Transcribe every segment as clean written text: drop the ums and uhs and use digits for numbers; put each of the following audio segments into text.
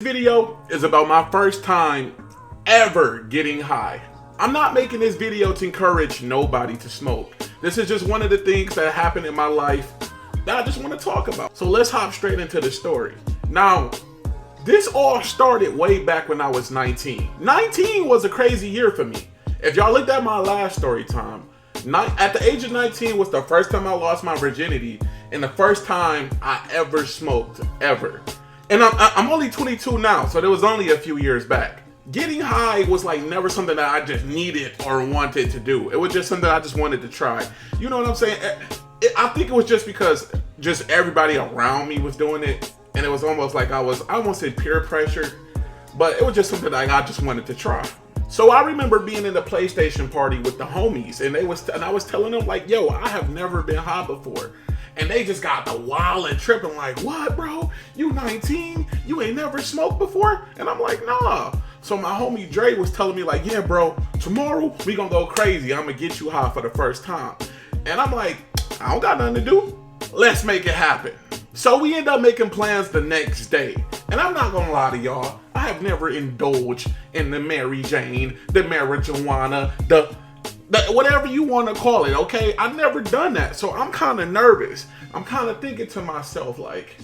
This video is about my first time ever getting high. I'm not making this video to encourage nobody to smoke. This is just one of the things that happened in my life that I just want to talk about. So let's hop straight into the story. Now, this all started way back when I was 19. 19 was a crazy year for me. If y'all looked at my last story time, at the age of 19 was the first time I lost my virginity and the first time I ever smoked, ever. And I'm only 22 now, so it was only a few years back. Getting high was like never something that I just needed or wanted to do. It was just something I just wanted to try. You know what I'm saying? I think it was just because just everybody around me was doing it, and it was almost like I almost said peer pressure, but it was just something that I just wanted to try. So I remember being in the PlayStation party with the homies, and I was telling them like, yo, I have never been high before. And they just got the wild and tripping like, what, bro? You 19? You ain't never smoked before? And I'm like, nah. So my homie Dre was telling me like, yeah, bro, tomorrow we gonna go crazy. I'm gonna get you high for the first time. And I'm like, I don't got nothing to do. Let's make it happen. So we end up making plans the next day. And I'm not gonna lie to y'all, I have never indulged in the Mary Jane, the marijuana, the whatever you want to call it, okay? I've never done that, so I'm kind of nervous. I'm kind of thinking to myself, like,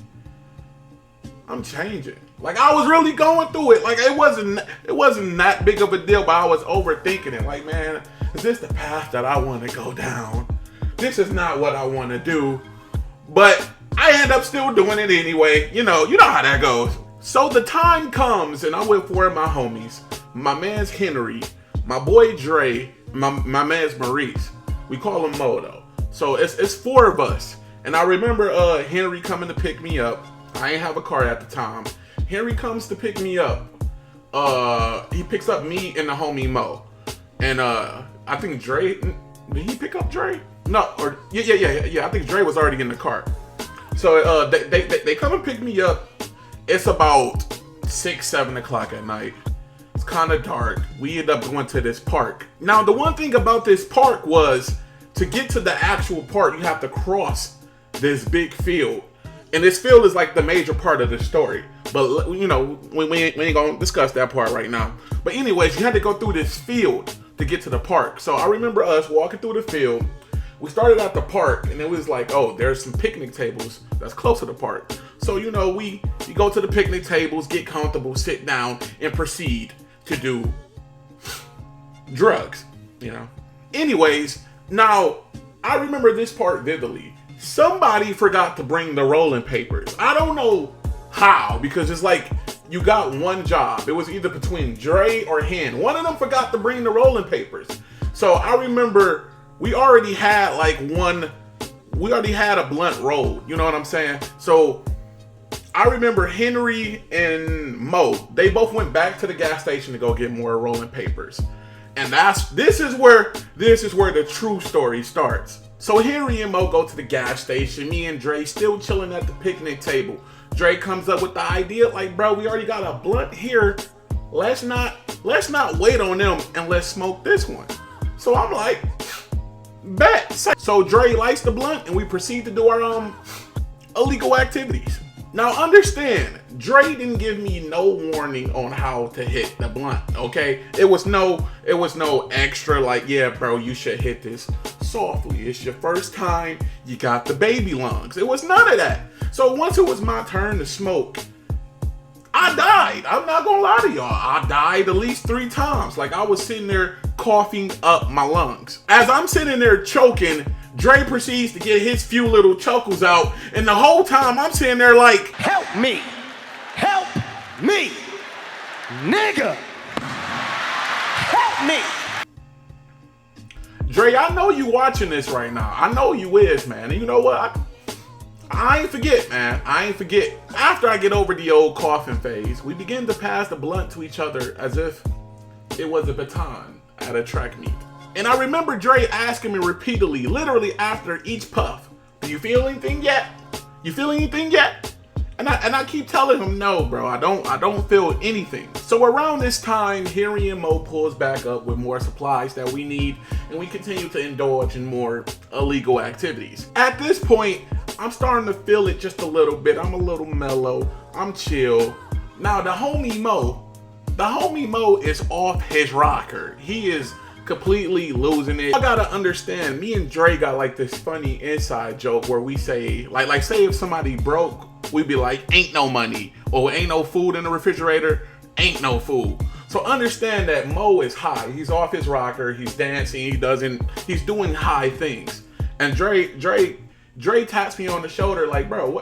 I'm changing. Like, I was really going through it. Like, it wasn't that big of a deal, but I was overthinking it. Like, man, is this the path that I want to go down? This is not what I want to do. But I end up still doing it anyway. You know how that goes. So the time comes, and I'm with four of my homies. My man's Henry, my boy Dre, my man's Maurice. We call him Moto. So it's four of us. And I remember Henry coming to pick me up. I ain't have a car at the time. Henry comes to pick me up. He picks up me and the homie Mo. And I think Dre, did he pick up Dre? No, or yeah. I think Dre was already in the car. So they come and pick me up. It's about 6, 7 o'clock at night. It's kind of dark. We end up going to this park. Now, the one thing about this park was to get to the actual park, you have to cross this big field. And this field is like the major part of the story. But, you know, we ain't going to discuss that part right now. But anyways, you had to go through this field to get to the park. So I remember us walking through the field. We started at the park, and it was like, oh, there's some picnic tables that's close to the park. So, you know, we go to the picnic tables, get comfortable, sit down, and proceed to do drugs, you know. Anyways, now, I remember this part vividly. Somebody forgot to bring the rolling papers. I don't know how, because it's like you got one job. It was either between Dre or Hen. One of them forgot to bring the rolling papers. So I remember we already had a blunt rolled, you know what I'm saying? So I remember Henry and Mo, they both went back to the gas station to go get more rolling papers. And this is where the true story starts. So Henry and Mo go to the gas station, me and Dre still chilling at the picnic table. Dre comes up with the idea like, bro, we already got a blunt here. Let's not wait on them and let's smoke this one. So I'm like, bet. So Dre lights the blunt and we proceed to do our illegal activities. Now understand, Dre didn't give me no warning on how to hit the blunt, okay? It was no extra like, yeah, bro, you should hit this softly. It's your first time, you got the baby lungs. It was none of that. So once it was my turn to smoke, I died. I'm not gonna lie to y'all. I died at least 3 times. Like I was sitting there coughing up my lungs. As I'm sitting there choking, Dre proceeds to get his few little chuckles out, and the whole time I'm sitting there like, help me, nigga, help me. Dre, I know you watching this right now. I know you is, man. And you know what? I ain't forget, man. I ain't forget. After I get over the old coughing phase, we begin to pass the blunt to each other as if it was a baton at a track meet. And I remember Dre asking me repeatedly, literally after each puff, do you feel anything yet? You feel anything yet? And I keep telling him, no, bro, I don't feel anything. So around this time, Henry and Mo pulls back up with more supplies that we need, and we continue to indulge in more illegal activities. At this point, I'm starting to feel it just a little bit. I'm a little mellow. I'm chill. Now the homie Mo is off his rocker. He is completely losing it. I gotta understand, me and Dre got like this funny inside joke where we say, like say if somebody broke, we'd be like, ain't no money, or ain't no food in the refrigerator, ain't no food. So understand that Mo is high. He's off his rocker, he's dancing, he's doing high things. And Dre taps me on the shoulder like, bro,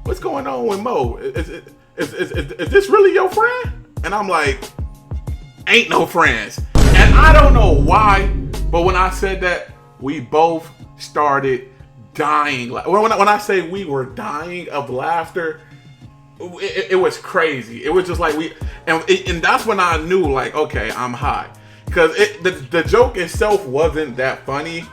what's going on with Mo? Is this really your friend? And I'm like, ain't no friends. And I don't know why, but when I said that, we both started dying. When I say we were dying of laughter, it was crazy. It was just like and that's when I knew, like, okay, I'm high. Because the joke itself wasn't that funny.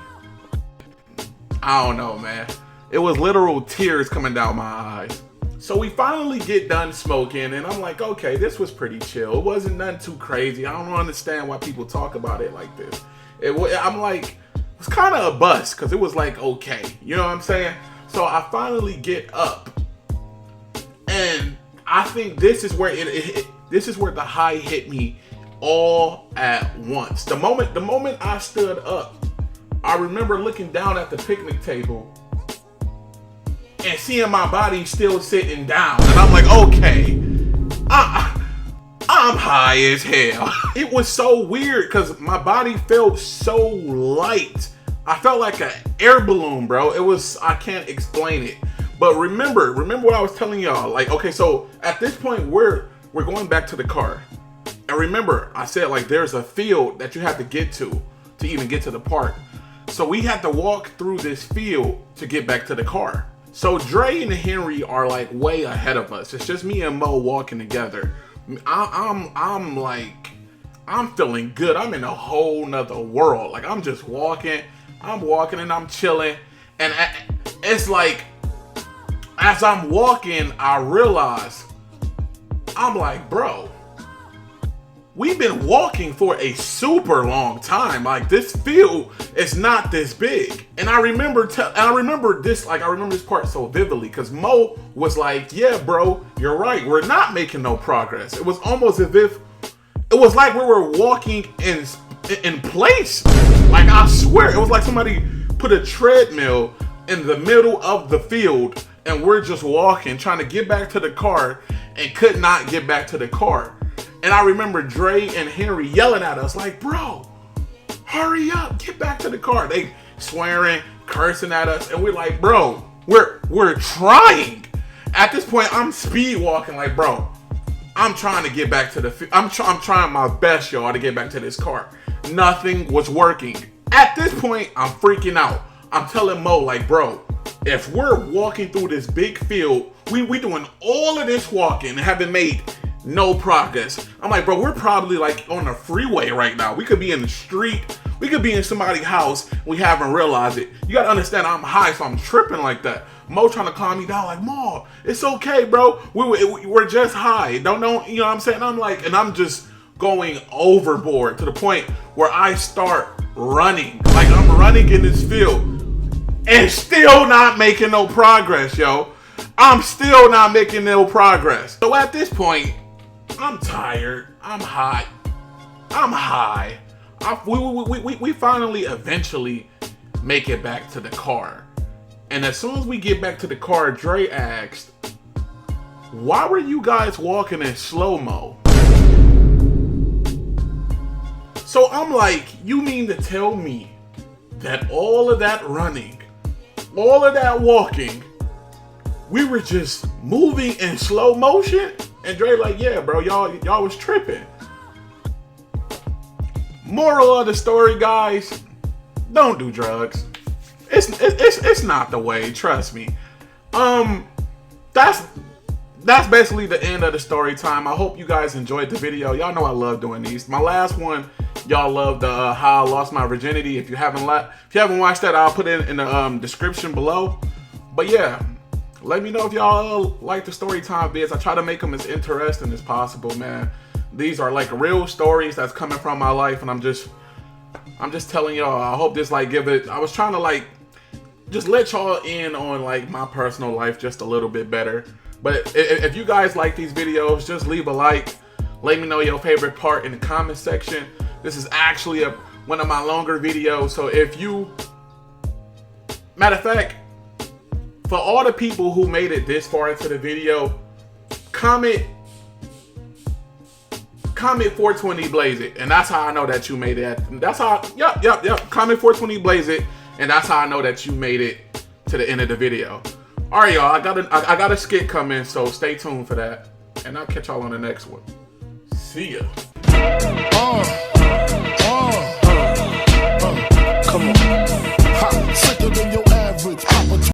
I don't know, man. It was literal tears coming down my eyes. So we finally get done smoking, and I'm like, okay, this was pretty chill. It wasn't nothing too crazy. I don't understand why people talk about it like this. I'm like, it's kind of a bust, because it was like, okay. You know what I'm saying? So I finally get up, and I think this is where this is where the high hit me all at once. The moment I stood up, I remember looking down at the picnic table and seeing my body still sitting down. And I'm like, okay, I'm high as hell. It was so weird because my body felt so light. I felt like an air balloon, bro. I can't explain it. But remember what I was telling y'all. Like, okay, so at this point, we're going back to the car. And remember, I said, like, there's a field that you have to get to even get to the park. So we had to walk through this field to get back to the car. So Dre and Henry are like way ahead of us. It's just me and Mo walking together. I'm like, I'm feeling good. I'm in a whole nother world. Like, I'm just walking. I'm walking and I'm chilling. And it's like, as I'm walking, I realize, I'm like, bro, we've been walking for a super long time. Like, this field is not this big. And I remember this part so vividly, because Mo was like, yeah, bro, you're right. We're not making no progress. It was almost as if, it was like we were walking in place. Like, I swear, it was like somebody put a treadmill in the middle of the field, and we're just walking, trying to get back to the car, and could not get back to the car. And I remember Dre and Henry yelling at us like, bro, hurry up, get back to the car. They swearing, cursing at us. And we're like, bro, we're trying. At this point, I'm speed walking like, bro, I'm trying to get back to I'm trying my best, y'all, to get back to this car. Nothing was working. At this point, I'm freaking out. I'm telling Mo, like, bro, if we're walking through this big field, we doing all of this walking and haven't made no progress. I'm like, bro, we're probably like on a freeway right now. We could be in the street. We could be in somebody's house. We haven't realized it. You gotta understand, I'm high, so I'm tripping like that. Mo trying to calm me down, like, Mo, it's okay, bro. We're just high. Don't, you know what I'm saying? I'm like, and I'm just going overboard to the point where I start running. Like, I'm running in this field and still not making no progress, yo. I'm still not making no progress. So at this point, I'm tired. I'm hot. We finally eventually make it back to the car. And as soon as we get back to the car, Dre asked, why were you guys walking in slow-mo? So I'm like, you mean to tell me that all of that running, all of that walking, we were just moving in slow motion? And Dre like, yeah, bro, y'all was tripping. Moral of the story, guys, don't do drugs. It's not the way, trust me. That's basically the end of the story time. I hope you guys enjoyed the video. Y'all know I love doing these. My last one, y'all loved how I lost my virginity. If you haven't watched that, I'll put it in the description below. But yeah, let me know if y'all like the story time vids. I try to make them as interesting as possible, man. These are like real stories that's coming from my life, and I'm just telling y'all. I hope this like I was trying to like just let y'all in on like my personal life just a little bit better. But if you guys like these videos, just leave a like. Let me know your favorite part in the comment section. This is actually one of my longer videos. So if you, matter of fact, for all the people who made it this far into the video, comment 420 blaze it, and that's how I know that you made it. That's how, yep. Comment 420 blaze it, and that's how I know that you made it to the end of the video. All right, y'all, I got a skit coming, so stay tuned for that, and I'll catch y'all on the next one. See ya. Come on. Sicker than your